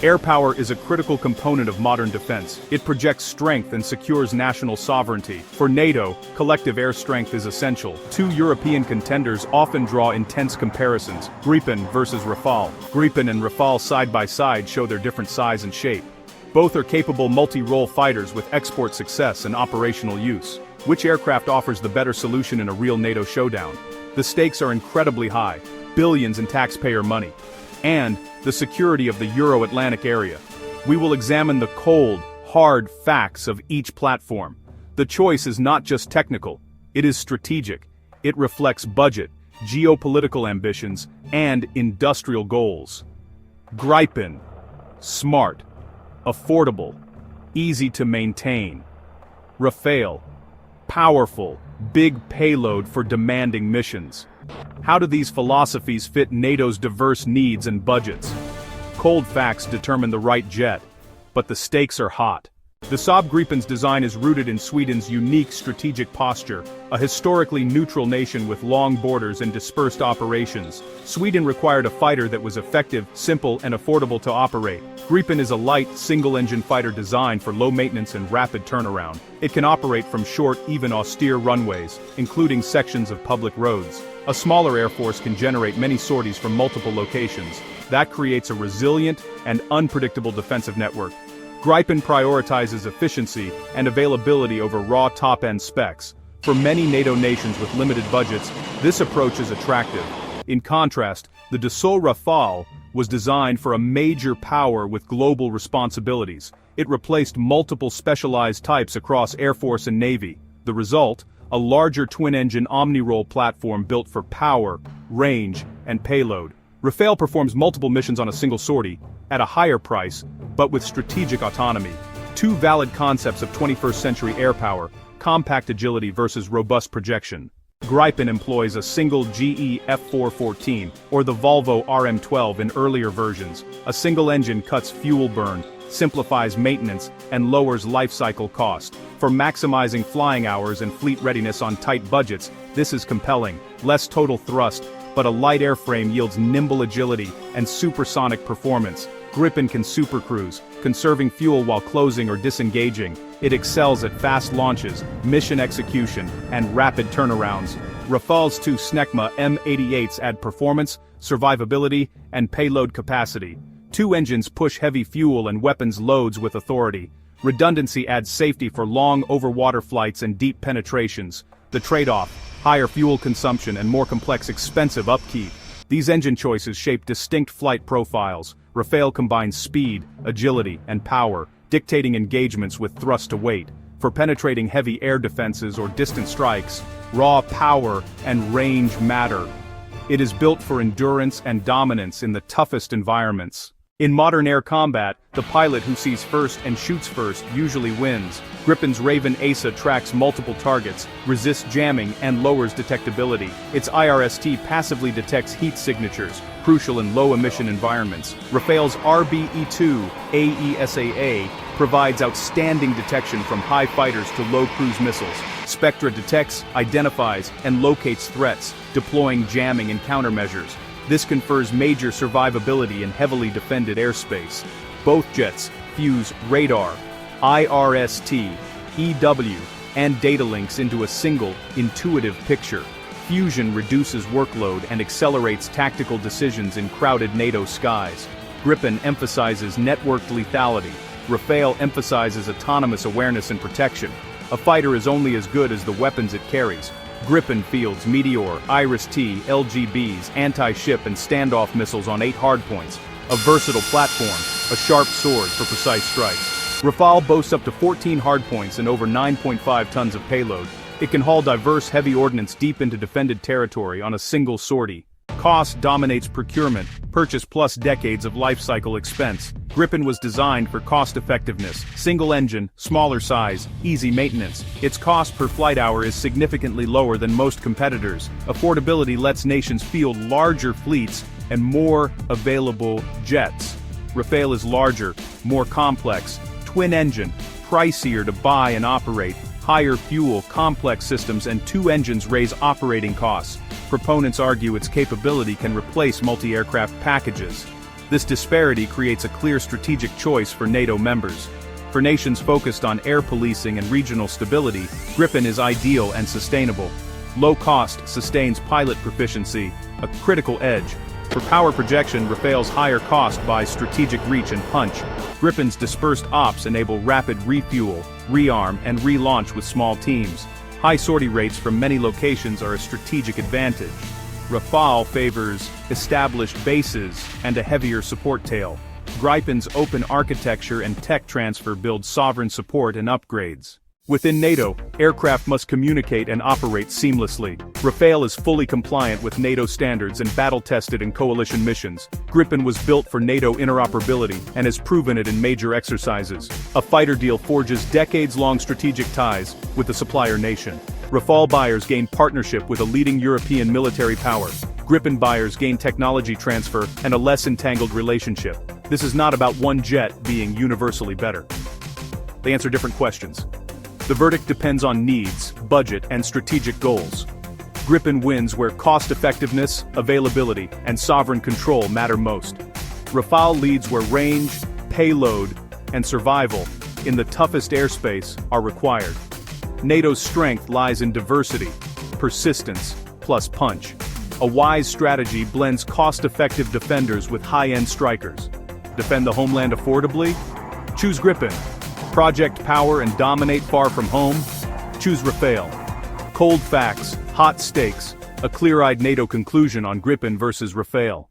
Air power is a critical component of modern defense. It projects strength and secures national sovereignty. For NATO, collective air strength is essential. Two European contenders often draw intense comparisons: Gripen versus Rafale. Gripen and Rafale side by side show their different size and shape. Both are capable multi-role fighters with export success and operational use. Which aircraft offers the better solution in a real NATO showdown? The stakes are incredibly high, billions in taxpayer money, and the security of the Euro-Atlantic area. We will examine the cold, hard facts of each platform. The choice is not just technical, it is strategic. It reflects budget, geopolitical ambitions, and industrial goals. Gripen. Smart. Affordable. Easy to maintain. Rafale. Powerful, big payload for demanding missions. How do these philosophies fit NATO's diverse needs and budgets? Cold facts determine the right jet, but the stakes are hot. The Saab Gripen's design is rooted in Sweden's unique strategic posture, a historically neutral nation with long borders and dispersed operations. Sweden required a fighter that was effective, simple, and affordable to operate. Gripen is a light, single-engine fighter designed for low maintenance and rapid turnaround. It can operate from short, even austere runways, including sections of public roads. A smaller air force can generate many sorties from multiple locations. That creates a resilient and unpredictable defensive network. Gripen prioritizes efficiency and availability over raw top-end specs. For many NATO nations with limited budgets, this approach is attractive. In contrast, the Dassault Rafale was designed for a major power with global responsibilities. It replaced multiple specialized types across Air Force and Navy. The result? A larger twin-engine omni-role platform built for power, range, and payload. Rafale performs multiple missions on a single sortie, at a higher price, but with strategic autonomy. Two valid concepts of 21st century air power: compact agility versus robust projection. Gripen employs a single GE F414, or the Volvo RM12 in earlier versions. A single engine cuts fuel burn, simplifies maintenance, and lowers life cycle cost. For maximizing flying hours and fleet readiness on tight budgets, this is compelling. Less total thrust, but a light airframe yields nimble agility and supersonic performance. Gripen can supercruise, conserving fuel while closing or disengaging. It excels at fast launches, mission execution, and rapid turnarounds. Rafale's two Snecma M88s add performance, survivability, and payload capacity. Two engines push heavy fuel and weapons loads with authority. Redundancy adds safety for long overwater flights and deep penetrations. The trade-off: higher fuel consumption and more complex, expensive upkeep. These engine choices shape distinct flight profiles. Rafale combines speed, agility, and power, dictating engagements with thrust to weight. For penetrating heavy air defenses or distant strikes, raw power and range matter. It is built for endurance and dominance in the toughest environments. In modern air combat, the pilot who sees first and shoots first usually wins. Gripen's Raven ASA tracks multiple targets, resists jamming, and lowers detectability. Its IRST passively detects heat signatures, crucial in low-emission environments. Rafale's RBE-2 AESAA provides outstanding detection from high fighters to low-cruise missiles. Spectra detects, identifies, and locates threats, deploying jamming and countermeasures. This confers major survivability in heavily defended airspace. Both jets fuse radar, IRST, EW, and data links into a single, intuitive picture. Fusion reduces workload and accelerates tactical decisions in crowded NATO skies. Gripen emphasizes networked lethality. Rafale emphasizes autonomous awareness and protection. A fighter is only as good as the weapons it carries. Gripen fields Meteor, Iris-T, LGBs, anti-ship and standoff missiles on 8 hardpoints. A versatile platform, a sharp sword for precise strikes. Rafale boasts up to 14 hardpoints and over 9.5 tons of payload. It can haul diverse heavy ordnance deep into defended territory on a single sortie. Cost dominates procurement, purchase plus decades of life cycle expense. Gripen was designed for cost-effectiveness, single engine, smaller size, easy maintenance. Its cost per flight hour is significantly lower than most competitors. Affordability lets nations field larger fleets and more available jets. Rafale is larger, more complex, twin-engine, pricier to buy and operate. Higher fuel, complex systems, and 2 engines raise operating costs. Proponents argue its capability can replace multi-aircraft packages. This disparity creates a clear strategic choice for NATO members. For nations focused on air policing and regional stability, Gripen is ideal and sustainable. Low cost sustains pilot proficiency, a critical edge. For power projection, Rafale's higher cost buys strategic reach and punch. Gripen's dispersed ops enable rapid refuel, rearm, and relaunch with small teams. High sortie rates from many locations are a strategic advantage. Rafale favors established bases and a heavier support tail. Gripen's open architecture and tech transfer build sovereign support and upgrades. Within NATO, aircraft must communicate and operate seamlessly. Rafale is fully compliant with NATO standards and battle-tested in coalition missions. Gripen was built for NATO interoperability and has proven it in major exercises. A fighter deal forges decades-long strategic ties with the supplier nation. Rafale buyers gain partnership with a leading European military power. Gripen buyers gain technology transfer and a less entangled relationship. This is not about one jet being universally better. They answer different questions. The verdict depends on needs, budget, and strategic goals. Gripen wins where cost-effectiveness, availability, and sovereign control matter most. Rafale leads where range, payload, and survival in the toughest airspace are required. NATO's strength lies in diversity, persistence, plus punch. A wise strategy blends cost-effective defenders with high-end strikers. Defend the homeland affordably? Choose Gripen. Project power and dominate far from home? Choose Rafale. Cold facts, hot stakes, a clear-eyed NATO conclusion on Gripen versus Rafale.